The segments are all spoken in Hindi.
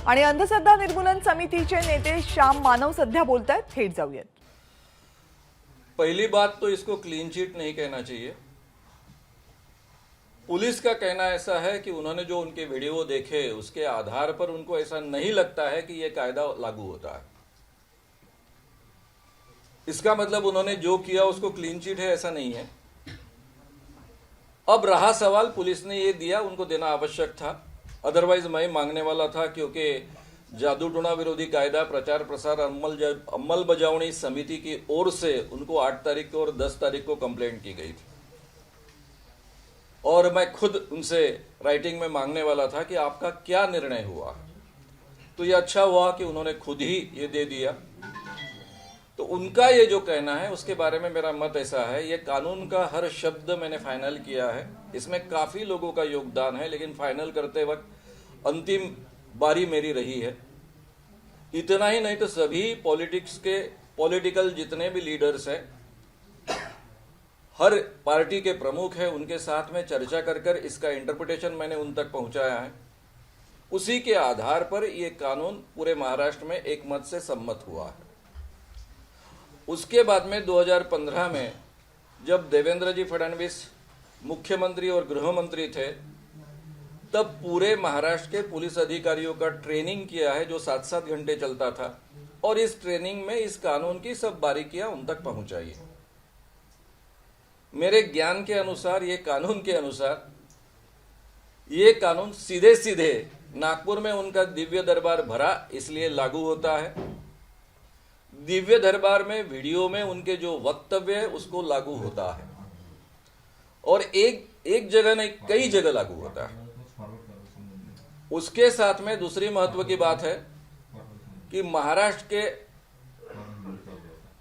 आणि अंधश्रद्धा निर्मूलन समितीचे नेते श्याम मानव सध्या बोलतायत, थेट जाऊयात। पहली बात तो इसको क्लीन चिट नहीं कहना चाहिए। पुलिस का कहना ऐसा है कि उन्होंने जो उनके वीडियो देखे उसके आधार पर उनको ऐसा नहीं लगता है कि यह कायदा लागू होता है। इसका मतलब उन्होंने जो किया उसको क्लीन चिट है, ऐसा नहीं है। अब रहा सवाल, पुलिस ने ये दिया, उनको देना आवश्यक था, अदरवाइज मैं मांगने वाला था, क्योंकि जादू टोना विरोधी कायदा प्रचार प्रसार अंमलबजावनी समिति की ओर से उनको 8 तारीख को और 10 तारीख को कंप्लेंट की गई थी और मैं खुद उनसे राइटिंग में मांगने वाला था कि आपका क्या निर्णय हुआ। तो ये अच्छा हुआ कि उन्होंने खुद ही ये दे दिया। तो उनका ये जो कहना है उसके बारे में मेरा मत ऐसा है, ये कानून का हर शब्द मैंने फाइनल किया है, इसमें काफी लोगों का योगदान है, लेकिन फाइनल करते वक्त अंतिम बारी मेरी रही है। इतना ही नहीं तो सभी पॉलिटिकल जितने भी लीडर्स हैं, हर पार्टी के प्रमुख हैं, उनके साथ में चर्चा कर इसका इंटरप्रिटेशन मैंने उन तक पहुंचाया है। उसी के आधार पर यह कानून पूरे महाराष्ट्र में एक मत से सम्मत हुआ है। उसके बाद में 2015 में जब देवेंद्र जी फडणवीस मुख्यमंत्री और गृह मंत्री थे, तब पूरे महाराष्ट्र के पुलिस अधिकारियों का ट्रेनिंग किया है जो 7-7 घंटे चलता था, और इस ट्रेनिंग में इस कानून की सब बारीकियां उन तक पहुंचाई है। मेरे ज्ञान के अनुसार, ये कानून के अनुसार, ये कानून सीधे सीधे नागपुर में उनका दिव्य दरबार भरा इसलिए लागू होता है। दिव्य दरबार में वीडियो में उनके जो वक्तव्य है उसको लागू होता है, और एक जगह नहीं कई जगह लागू होता है। उसके साथ में दूसरी महत्व की बात है कि महाराष्ट्र के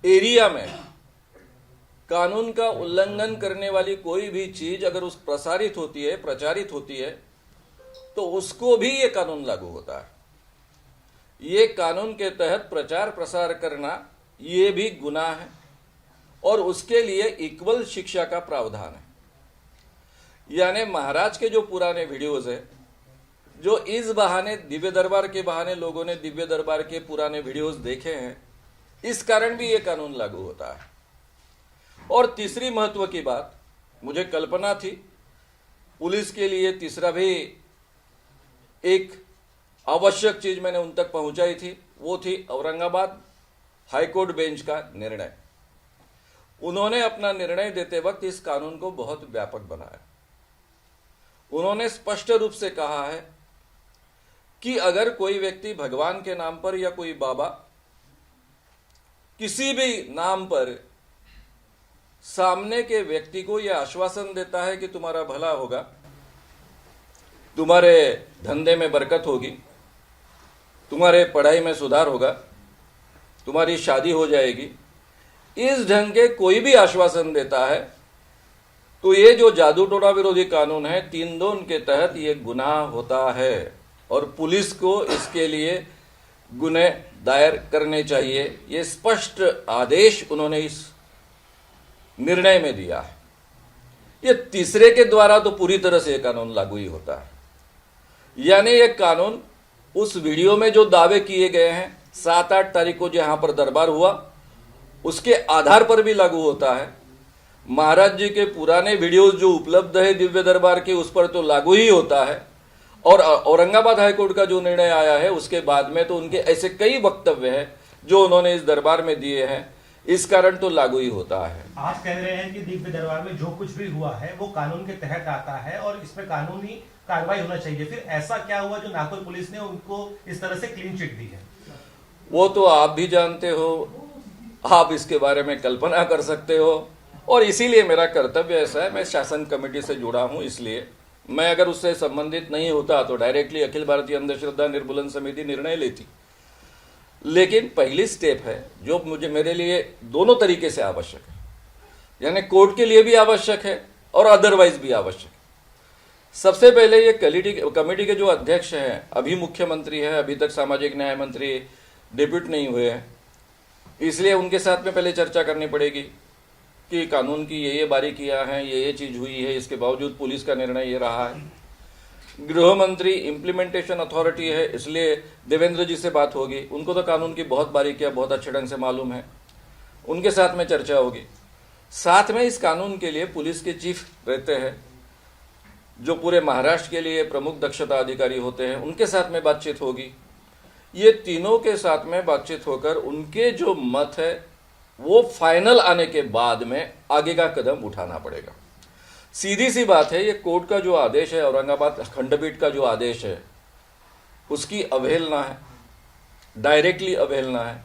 एरिया में कानून का उल्लंघन करने वाली कोई भी चीज अगर उस प्रचारित होती है तो उसको भी ये कानून लागू होता है। ये कानून के तहत प्रचार प्रसार करना ये भी गुनाह है और उसके लिए इक्वल शिक्षा का प्रावधान है। यानी महाराज के जो पुराने वीडियोज है, जो इस बहाने दिव्य दरबार के बहाने लोगों ने दिव्य दरबार के पुराने वीडियोज देखे हैं, इस कारण भी ये कानून लागू होता है। और तीसरी महत्व की बात, मुझे कल्पना थी पुलिस के लिए तीसरा भी एक आवश्यक चीज मैंने उन तक पहुंचाई थी, वो थी औरंगाबाद हाईकोर्ट बेंच का निर्णय। उन्होंने अपना निर्णय देते वक्त इस कानून को बहुत व्यापक बनाया। उन्होंने स्पष्ट रूप से कहा है कि अगर कोई व्यक्ति भगवान के नाम पर या कोई बाबा किसी भी नाम पर सामने के व्यक्ति को यह आश्वासन देता है कि तुम्हारा भला होगा, तुम्हारे धंधे में बरकत होगी, तुम्हारे पढ़ाई में सुधार होगा, तुम्हारी शादी हो जाएगी, इस ढंग के कोई भी आश्वासन देता है, तो ये जो जादू टोना विरोधी कानून है 3(2) के तहत ये गुनाह होता है और पुलिस को इसके लिए गुने दायर करने चाहिए। ये स्पष्ट आदेश उन्होंने इस निर्णय में दिया है। ये तीसरे के द्वारा तो पूरी तरह से ये कानून लागू ही होता है। यानी ये कानून उस वीडियो में जो दावे किए गए हैं 7-8 तारीख को जहां पर दरबार हुआ उसके आधार पर भी लागू होता है। महाराज जी के पुराने वीडियोस जो उपलब्ध है दिव्य दरबार के, उस पर तो लागू ही होता है। और औरंगाबाद हाईकोर्ट का जो निर्णय आया है उसके बाद में तो उनके ऐसे कई वक्तव्य हैं जो उन्होंने इस दरबार में दिए हैं, इस कारण तो लागू ही होता है। आप कह रहे हैं कि दिव्य दरबार में जो कुछ भी हुआ है वो कानून के तहत आता है और इसमें कानूनी कार्रवाई होना चाहिए। फिर ऐसा क्या हुआ जो नागपुर पुलिस ने उनको इस तरह से क्लीन चिट दी है? वो तो आप भी जानते हो, आप इसके बारे में कल्पना कर सकते हो, और इसीलिए मेरा कर्तव्य ऐसा है, मैं शासन कमेटी से जुड़ा हूं, इसलिए मैं अगर उससे संबंधित नहीं होता तो डायरेक्टली अखिल भारतीय अंधश्रद्धा निर्मूलन समिति निर्णय लेती। लेकिन पहली स्टेप है जो मेरे लिए दोनों तरीके से आवश्यक है, यानी कोर्ट के लिए भी आवश्यक है और अदरवाइज भी आवश्यक है। सबसे पहले ये कमेटी के जो अध्यक्ष हैं, अभी मुख्यमंत्री हैं, अभी तक सामाजिक न्याय मंत्री डेप्यूट नहीं हुए हैं, इसलिए उनके साथ में पहले चर्चा करनी पड़ेगी कि कानून की ये बारीकियां हैं, ये चीज हुई है, इसके बावजूद पुलिस का निर्णय ये रहा है। गृह मंत्री इम्प्लीमेंटेशन अथॉरिटी है, इसलिए देवेंद्र जी से बात होगी। उनको तो कानून की बहुत बारीकियां बहुत अच्छे ढंग से मालूम है, उनके साथ में चर्चा होगी। साथ में इस कानून के लिए पुलिस के चीफ रहते हैं, जो पूरे महाराष्ट्र के लिए प्रमुख दक्षता अधिकारी होते हैं, उनके साथ में बातचीत होगी। ये तीनों के साथ में बातचीत होकर उनके जो मत है वो फाइनल आने के बाद में आगे का कदम उठाना पड़ेगा। सीधी सी बात है, ये कोर्ट का जो आदेश है, औरंगाबाद खंडपीठ का जो आदेश है, उसकी अवहेलना है, डायरेक्टली अवहेलना है।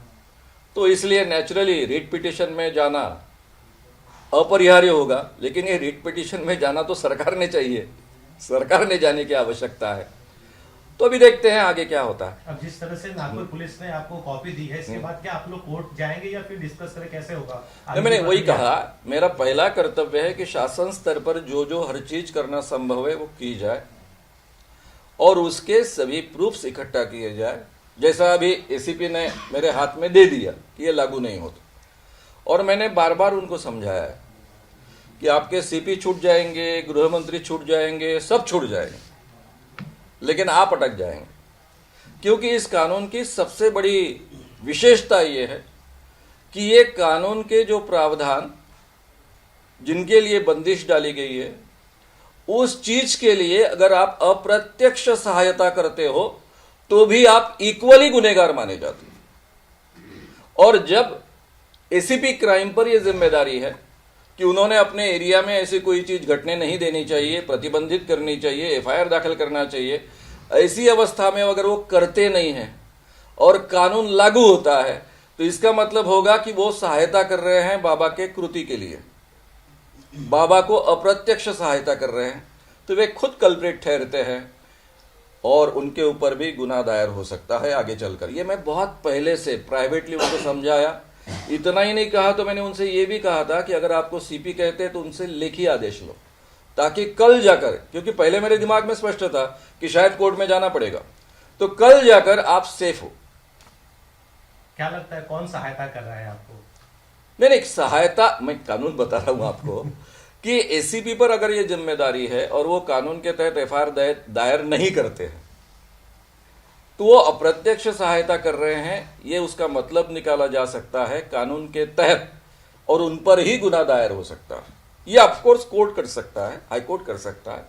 तो इसलिए नेचुरली रिट पिटिशन में जाना अपरिहार्य होगा, लेकिन ये रिट पिटिशन में जाना तो सरकार ने चाहिए, सरकार ने जाने की आवश्यकता है। तो अभी देखते हैं आगे क्या होता है। अब जिस तरह से नागपुर पुलिस ने आपको कॉपी दी है, इसके बाद क्या आप लोग कोर्ट जाएंगे या फिर डिस्कस करें, कैसे होगा? नहीं, मैंने वही कहा, मेरा पहला कर्तव्य है कि शासन स्तर पर जो जो हर चीज करना संभव है वो की जाए और उसके सभी प्रूफ्स इकट्ठा किए जाए। जैसा अभी एसीपी ने मेरे हाथ में दे दिया कि ये लागू नहीं होता, और मैंने बार बार उनको समझाया है कि आपके सीपी छूट जाएंगे, गृह मंत्री छूट जाएंगे, सब छूट जाएंगे, लेकिन आप अटक जाएंगे। क्योंकि इस कानून की सबसे बड़ी विशेषता ये है कि ये कानून के जो प्रावधान जिनके लिए बंदिश डाली गई है, उस चीज के लिए अगर आप अप्रत्यक्ष सहायता करते हो तो भी आप इक्वली गुनहगार माने जाते हो। और जब एसीपी क्राइम पर यह जिम्मेदारी है कि उन्होंने अपने एरिया में ऐसी कोई चीज घटने नहीं देनी चाहिए, प्रतिबंधित करनी चाहिए, एफआईआर दाखिल करना चाहिए, ऐसी अवस्था में अगर वो करते नहीं हैं और कानून लागू होता है तो इसका मतलब होगा कि वो सहायता कर रहे हैं बाबा के कृति के लिए, बाबा को अप्रत्यक्ष सहायता कर रहे हैं, तो वे खुद कल्प्रिट ठहरते हैं और उनके ऊपर भी गुनाह दायर हो सकता है आगे चलकर। ये मैं बहुत पहले से प्राइवेटली उनको समझाया। इतना ही नहीं कहा तो मैंने उनसे ये भी कहा था कि अगर आपको सीपी कहते हैं तो उनसे लेखी आदेश लो, ताकि कल जाकर, क्योंकि पहले मेरे दिमाग में स्पष्ट था कि शायद कोर्ट में जाना पड़ेगा, तो कल जाकर आप सेफ हो। क्या लगता है कौन सहायता कर रहा है आपको? नहीं, सहायता मैं कानून बता रहा हूं आपको कि एसीपी पर अगर ये जिम्मेदारी है और वो कानून के तहत एफआईआर दायर नहीं करते हैं तो वो अप्रत्यक्ष सहायता कर रहे हैं, ये उसका मतलब निकाला जा सकता है कानून के तहत, और उन पर ही गुनाह दायर हो सकता है। ये ऑफकोर्स कोर्ट कर सकता है, हाई कोर्ट कर सकता है।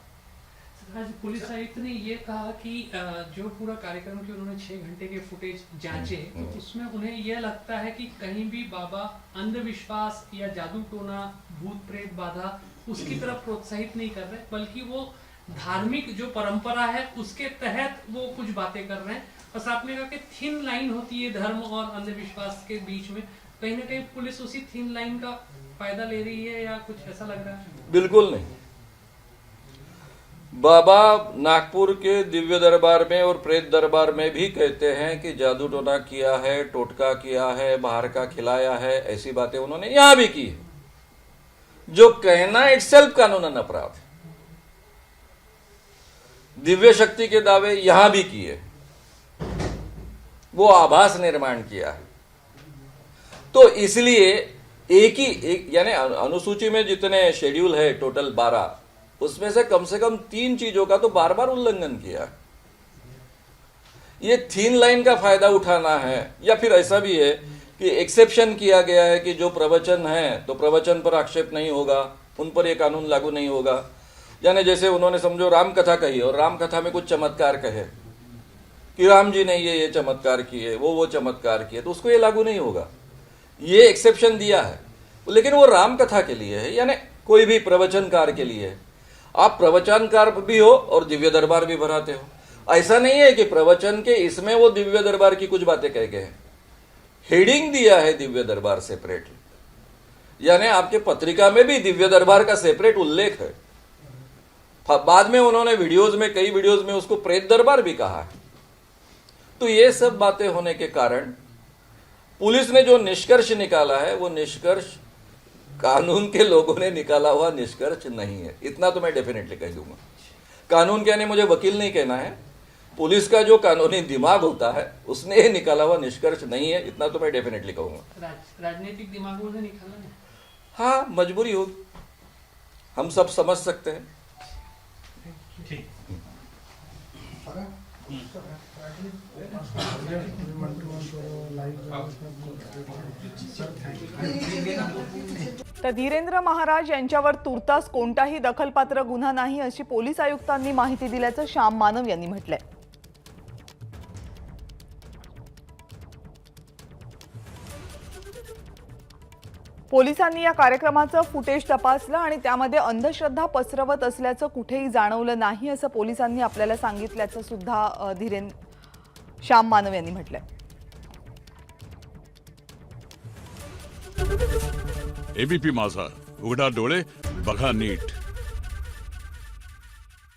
आज पुलिस आयुक्त ने ये कहा कि जो पूरा कार्यक्रम के उन्होंने 6 घंटे के फुटेज जांचे, तो उसमें उन्हें यह लगता है कि कहीं भी बाबा अंधविश्वास या जादू टोना, भूत प्रेत बाधा उसकी तरफ प्रोत्साहित नहीं कर रहे, बल्कि वो धार्मिक जो परंपरा है उसके तहत वो कुछ बातें कर रहे हैं। बस आपने कहा कि थिन लाइन होती है धर्म और अंधविश्वास के बीच में, कहीं ना कहीं पुलिस उसी थिन लाइन का फायदा ले रही है या कुछ ऐसा लग रहा है? बिल्कुल नहीं। बाबा नागपुर के दिव्य दरबार में और प्रेत दरबार में भी कहते हैं कि जादू टोना किया है, टोटका किया है, बाहर का खिलाया है, ऐसी बातें उन्होंने यहां भी की है, जो कहना इटसेल्फ कानूनन अपराध है। दिव्य शक्ति के दावे यहां भी किए, वो आभास निर्माण किया है। तो इसलिए एक यानी अनुसूची में जितने शेड्यूल है टोटल 12, उसमें से कम 3 चीजों का तो बार बार उल्लंघन किया। ये थीन लाइन का फायदा उठाना है, या फिर ऐसा भी है कि एक्सेप्शन किया गया है कि जो प्रवचन है तो प्रवचन पर आक्षेप नहीं होगा, उन पर यह कानून लागू नहीं होगा। यानी जैसे उन्होंने समझो राम कथा कही और राम कथा में कुछ चमत्कार कहे कि राम जी ने ये चमत्कार किए, वो चमत्कार किए, तो उसको ये लागू नहीं होगा। ये एक्सेप्शन दिया है, लेकिन वो राम कथा के लिए है, यानी कोई भी प्रवचनकार के लिए है। आप प्रवचनकार भी हो और दिव्य दरबार भी भराते हो। ऐसा नहीं है कि प्रवचन के इसमें वो दिव्य दरबार की कुछ बातें कह गए हैं। हेडिंग दिया है दिव्य दरबार सेपरेट, यानी आपके पत्रिका में भी दिव्य दरबार का सेपरेट उल्लेख है। बाद में उन्होंने वीडियोज में, कई वीडियोज में उसको प्रेत दरबार भी कहा है। तो ये सब बातें होने के कारण पुलिस ने जो निष्कर्ष निकाला है वो निष्कर्ष कानून के लोगों ने निकाला हुआ निष्कर्ष नहीं है, इतना तो मैं डेफिनेटली कह दूंगा। कानून कहने मुझे वकील नहीं कहना है, पुलिस का जो कानूनी दिमाग होता है उसने निकाला हुआ निष्कर्ष नहीं है, इतना तो मैं डेफिनेटली कहूंगा। राजनीतिक दिमागों ने निकाला है। हाँ, मजबूरी होगी, हम सब समझ सकते हैं। ठीक। तर धीरेंद्र महाराज यांच्यावर तुर्तास कोणताही दखलपात्र गुन्हा नाही अशी पोलीस आयुक्तांनी माहिती दिल्याचं श्याम मानव यांनी म्हटलंय. पोलिसांनी या कार्यक्रमाचं फुटेज तपासलं आणि त्यामध्ये अंधश्रद्धा पसरवत असल्याचं कुठेही जाणवलं नाही असं पोलिसांनी आपल्याला सांगितल्याचं सुद्धा श्याम मानव यांनी म्हटलंय. एबीपी माझा, उघडा डोळे बघा नीट.